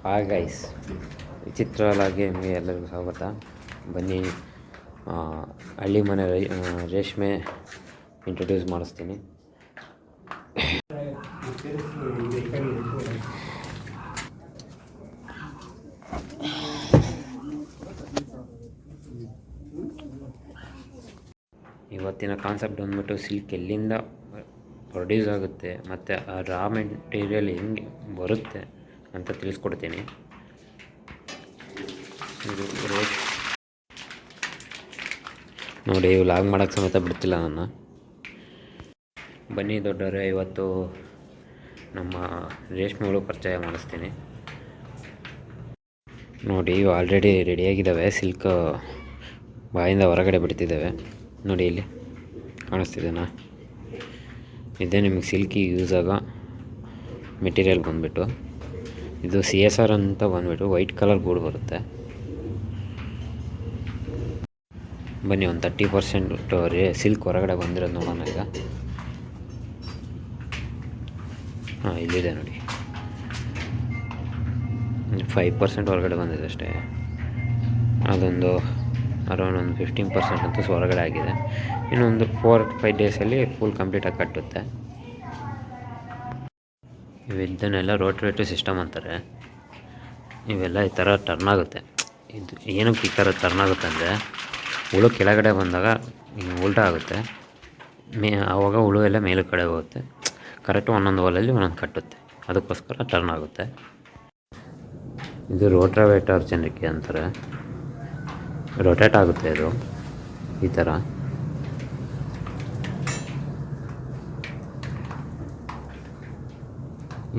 Hi guys, ವಿಚಿತ್ರವಾಗಿ ನಿಮಗೆ ಎಲ್ಲರಿಗೂ ಸ್ವಾಗತ. ಬನ್ನಿ, ಹಳ್ಳಿ ಮನೆ ರೇಷ್ಮೆ ಇಂಟ್ರೊಡ್ಯೂಸ್ ಮಾಡಿಸ್ತೀನಿ. ಇವತ್ತಿನ ಕಾನ್ಸೆಪ್ಟ್ ಬಂದ್ಬಿಟ್ಟು ಸಿಲ್ಕ್ ಎಲ್ಲಿಂದ ಪ್ರೊಡ್ಯೂಸ್ ಆಗುತ್ತೆ ಮತ್ತು ಆ ರಾ ಮೆಟೀರಿಯಲ್ ಹೆಂಗೆ ಬರುತ್ತೆ ಅಂತ ತಿಳಿಸ್ಕೊಡ್ತೀನಿ. ನೋಡಿ, ವ್ಲಾಗ್ ಮಾಡೋಕ್ಕೆ ಸಮೇತ ಬಿಡ್ತಿಲ್ಲ ನನ್ನ. ಬನ್ನಿ ದೊಡ್ಡವರೇ, ಇವತ್ತು ನಮ್ಮ ರೇಷ್ಮೆ ಹುಳು ಪರಿಚಯ ಮಾಡಿಸ್ತೀನಿ. ನೋಡಿ, ಇವು ಆಲ್ರೆಡಿ ರೆಡಿಯಾಗಿದ್ದಾವೆ. ಸಿಲ್ಕ್ ಬಾಯಿಂದ ಹೊರಗಡೆ ಬಿಡ್ತಿದ್ದಾವೆ. ನೋಡಿ, ಇಲ್ಲಿ ಕಾಣಿಸ್ತಿದೆನಾ? ಇದೇ ನಿಮಗೆ ಸಿಲ್ಕಿಗೆ ಯೂಸ್ ಆಗೋ ಮೆಟೀರಿಯಲ್ ಬಂದುಬಿಟ್ಟು. ಇದು CSR ಅಂತ ಬಂದುಬಿಟ್ಟು ವೈಟ್ ಕಲರ್ ಗೂಡು ಬರುತ್ತೆ. ಬನ್ನಿ, ಒಂದು 30% ಸಿಲ್ಕ್ ಹೊರಗಡೆ ಬಂದಿರೋದು ನೋಡೋಣ ಈಗ. ಇಲ್ಲಿದೆ ನೋಡಿ, 5% ಹೊರಗಡೆ ಬಂದಿದೆ ಅಷ್ಟೇ. ಅದೊಂದು ಅರೌಂಡ್ ಒಂದು 15% ಅಂತೂ ಹೊರಗಡೆ ಆಗಿದೆ. ಇನ್ನೊಂದು 4-5 ಡೇಸಲ್ಲಿ ಫುಲ್ ಕಂಪ್ಲೀಟಾಗಿ ಕಟ್ಟುತ್ತೆ. ಇದನ್ನೆಲ್ಲ ರೋಟೇಟಿವ್ ಸಿಸ್ಟಮ್ ಅಂತಾರೆ. ಇವೆಲ್ಲ ಈ ಥರ ಟರ್ನ್ ಆಗುತ್ತೆ. ಇದು ಏನಕ್ಕೆ ಈ ಥರ ಟರ್ನ್ ಆಗುತ್ತೆ ಅಂದರೆ, ಹುಳು ಕೆಳಗಡೆ ಬಂದಾಗ ಉಲ್ಟಾ ಆಗುತ್ತೆ. ಆವಾಗ ಹುಳು ಎಲ್ಲ ಮೇಲ ಕಡೆ ಹೋಗುತ್ತೆ. ಕರೆಕ್ಟು ಒಂದೊಂದು ಹೋಲಲ್ಲಿ ಒಂದೊಂದು ಕಟ್ಟುತ್ತೆ. ಅದಕ್ಕೋಸ್ಕರ ಟರ್ನ್ ಆಗುತ್ತೆ. ಇದು ರೋಟ್ರಾವೇಟರ್ ಜನಕ್ಕೆ ಅಂತಾರೆ. ರೊಟೇಟ್ ಆಗುತ್ತೆ ಇದು ಈ ಥರ.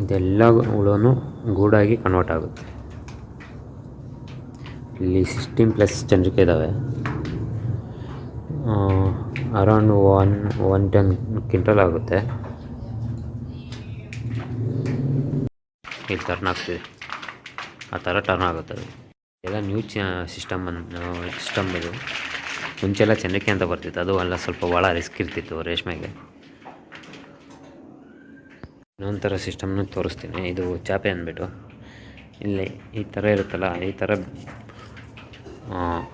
ಇದೆಲ್ಲ ಹುಳುನು ಗೂಡಾಗಿ ಕನ್ವರ್ಟ್ ಆಗುತ್ತೆ. ಇಲ್ಲಿ 16+ ಜನರಿಗೆ ಇದ್ದಾವೆ. ಅರೌಂಡ್ 110 ಕ್ವಿಂಟಲ್ ಆಗುತ್ತೆ. ಇಲ್ಲಿ ಟರ್ನ್ ಆಗ್ತಿದೆ, ಆ ಥರ ಟರ್ನ್ ಆಗುತ್ತೆ. ಅದು ಎಲ್ಲ ನ್ಯೂ ಸಿಸ್ಟಮ್ ಇದು. ಮುಂಚೆಲ್ಲ ಚಂದ್ರಿಕೆ ಅಂತ ಬರ್ತಿತ್ತು, ಅದು ಎಲ್ಲ ಸ್ವಲ್ಪ ಭಾಳ ರಿಸ್ಕ್ ಇರ್ತಿತ್ತು ರೇಷ್ಮೆಗೆ. ಇನ್ನೊಂದು ಥರ ಸಿಸ್ಟಮ್ನ ತೋರಿಸ್ತೀನಿ. ಇದು ಚಾಪೆ ಅಂದ್ಬಿಟ್ಟು ಇಲ್ಲಿ ಈ ಥರ ಇರುತ್ತಲ್ಲ, ಈ ಥರ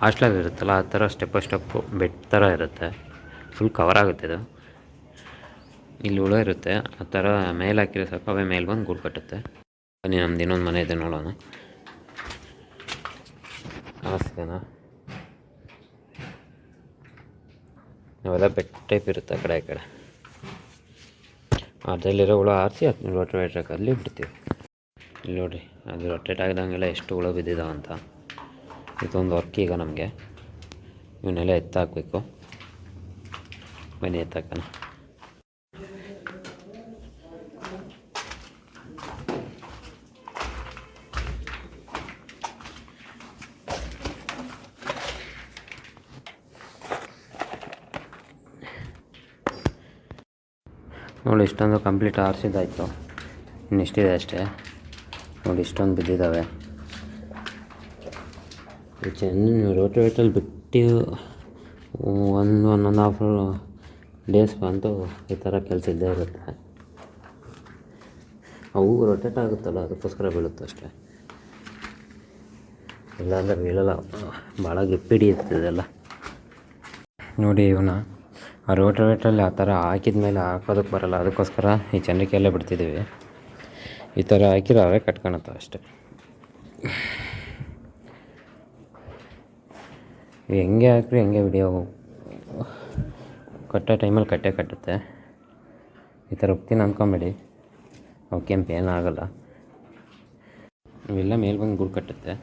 ಹಾಸ್ಟೆಲಲ್ಲಿ ಇರುತ್ತಲ್ಲ, ಆ ಥರ ಸ್ಟೆಪ್ಪು ಬೆಡ್ ಥರ ಇರುತ್ತೆ. ಫುಲ್ ಕವರ್ ಆಗುತ್ತೆ ಇದು. ಇಲ್ಲಿ ಹುಳ ಇರುತ್ತೆ, ಆ ಥರ ಮೇಲೆ ಹಾಕಿರೋ ಸಾಕು, ಅವೇ ಮೇಲೆ ಬಂದು ಗೂಡು ಕಟ್ಟುತ್ತೆ. ಬನ್ನಿ, ನಮ್ದು ಇನ್ನೊಂದು ಮನೆ ಇದೆ ನೋಡೋಣ. ಕಾಣಿಸ್ತಿದೆನಾ? ಅವೆಲ್ಲ ಬೆಡ್ ಟೈಪ್ ಇರುತ್ತೆ ಆ ಕಡೆ ಈ ಕಡೆ. ಅದರಲ್ಲಿರೋ ಹುಳ ಆರಿಸಿ ಅದನ್ನ ರೋಟೇಟ್ ಅಲ್ಲಿ ಬಿಡ್ತೀವಿ. ಇಲ್ಲಿ ನೋಡಿರಿ, ಅದು ರೊಟೇಟ್ ಆಗಿದಂಗೆಲ್ಲ ಎಷ್ಟು ಹುಳ ಬಿದ್ದಿದ್ದಾವಂತ. ಇದೊಂದು ವರ್ಕ್ ಈಗ ನಮಗೆ. ಇವನ್ನೆಲ್ಲ ಎತ್ತಾಕಬೇಕು. ಬನ್ನಿ, ಎತ್ತಾಕೋಣ. ನೋಡಿ, ಇಷ್ಟೊಂದು ಕಂಪ್ಲೀಟ್ ಆರಿಸಿದ್ದಾಯಿತು. ಇನ್ನೆಷ್ಟಿದೆ ಅಷ್ಟೇ. ನೋಡಿ, ಇಷ್ಟೊಂದು ಬಿದ್ದಿದ್ದಾವೆ. ನೀವು ರೋಟೇಟಲ್ಲಿ ಬಿಟ್ಟು 1.5 ಡೇಸ್ ಅಂತೂ ಈ ಥರ ಕೆಲಸ ಇದ್ದೇ ಇರುತ್ತೆ. ಅವು ರೊಟೇಟ್ ಆಗುತ್ತಲ್ಲ, ಅದಕ್ಕೋಸ್ಕರ ಬೀಳುತ್ತೆ ಅಷ್ಟೇ. ಇಲ್ಲಾಂದರೆ ಬೀಳಲ್ಲ, ಭಾಳ ಗಟ್ಟಿ ಇರ್ತದೆಲ್ಲ. ನೋಡಿ, ಇವನ್ನ ಆ ರೋಟೇಟಲ್ಲಿ ಆ ಥರ ಹಾಕಿದ ಮೇಲೆ ಹಾಕೋದಕ್ಕೆ ಬರೋಲ್ಲ, ಅದಕ್ಕೋಸ್ಕರ ಈ ಚಂದ್ರಿಕೆಯಲ್ಲೇ ಬಿಡ್ತಿದ್ದೀವಿ. ಈ ಥರ ಹಾಕಿದ್ರೆ ಅವೇ ಕಟ್ಕೊಳತ್ತೆ ಅಷ್ಟೆ. ಹೆಂಗೆ ಹಾಕ್ರಿ ಹೆಂಗೆ ವಿಡಿಯೋ ಕಟ್ಟೋ ಟೈಮಲ್ಲಿ ಕಟ್ಟುತ್ತೆ. ಈ ಥರ ಹೋಗ್ತೀನಿ ಅಂದ್ಕೊಂಬೇಡಿ, ಅವಕ್ಕೇನು ಪೇನ್ ಆಗೋಲ್ಲ. ಇವೆಲ್ಲ ಮೇಲೆ ಬಂದು ಗೂಡು ಕಟ್ಟುತ್ತೆ.